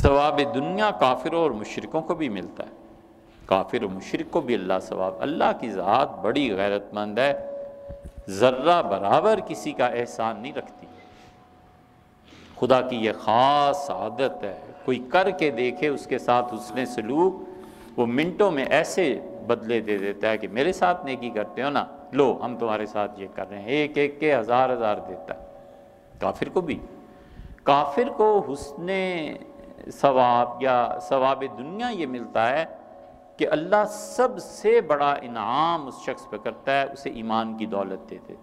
ثواب دنیا کافروں اور مشرکوں کو بھی ملتا ہے، کافر و مشرک کو بھی اللہ ثواب۔ اللہ کی ذات بڑی غیرت مند ہے، ذرہ برابر کسی کا احسان نہیں رکھتی۔ خدا کی یہ خاص عادت ہے، کوئی کر کے دیکھے اس کے ساتھ حسن سلوک، وہ منٹوں میں ایسے بدلے دے دیتا ہے کہ میرے ساتھ نیکی کرتے ہو نا، لو ہم تمہارے ساتھ یہ کر رہے ہیں، ایک ایک کے ہزار ہزار دیتا ہے۔ کافر کو بھی، کافر کو حسن ثواب یا ثواب دنیا یہ ملتا ہے کہ اللہ سب سے بڑا انعام اس شخص پہ کرتا ہے، اسے ایمان کی دولت دے دیتا ہے۔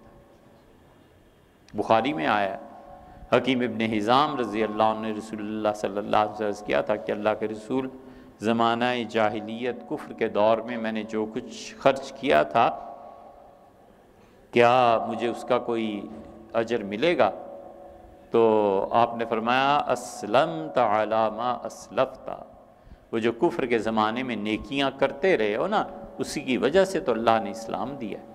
بخاری میں آیا ہے، حکیم ابن حزام رضی اللہ عنہ نے رسول اللہ صلی اللہ علیہ وسلم کیا تھا کہ اللہ کے رسول، زمانہ جاہلیت کفر کے دور میں میں نے جو کچھ خرچ کیا تھا، کیا مجھے اس کا کوئی اجر ملے گا؟ تو آپ نے فرمایا اسلمت علی ما اسلفت، وہ جو کفر کے زمانے میں نیکیاں کرتے رہے ہو نا، اسی کی وجہ سے تو اللہ نے اسلام دیا ہے۔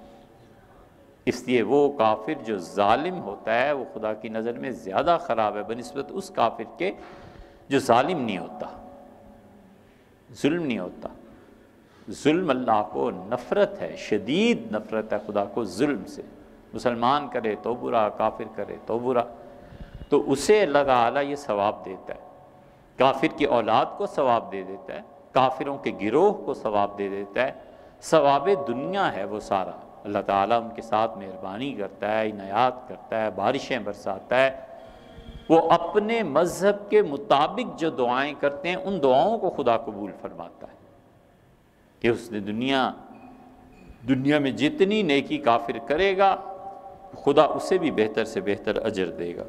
اس لیے وہ کافر جو ظالم ہوتا ہے وہ خدا کی نظر میں زیادہ خراب ہے بنسبت اس کافر کے جو ظالم نہیں ہوتا، ظلم نہیں ہوتا۔ ظلم اللہ کو نفرت ہے، شدید نفرت ہے خدا کو ظلم سے۔ مسلمان کرے تو برا، کافر کرے تو برا، تو اسے اللہ تعالیٰ یہ ثواب دیتا ہے۔ کافر کی اولاد کو ثواب دے دیتا ہے، کافروں کے گروہ کو ثواب دے دیتا ہے۔ ثواب دنیا ہے وہ سارا، اللہ تعالیٰ ان کے ساتھ مہربانی کرتا ہے، عنایات کرتا ہے، بارشیں برساتا ہے۔ وہ اپنے مذہب کے مطابق جو دعائیں کرتے ہیں ان دعاؤں کو خدا قبول فرماتا ہے کہ اس نے دنیا میں جتنی نیکی کافر کرے گا خدا اسے بھی بہتر سے بہتر اجر دے گا۔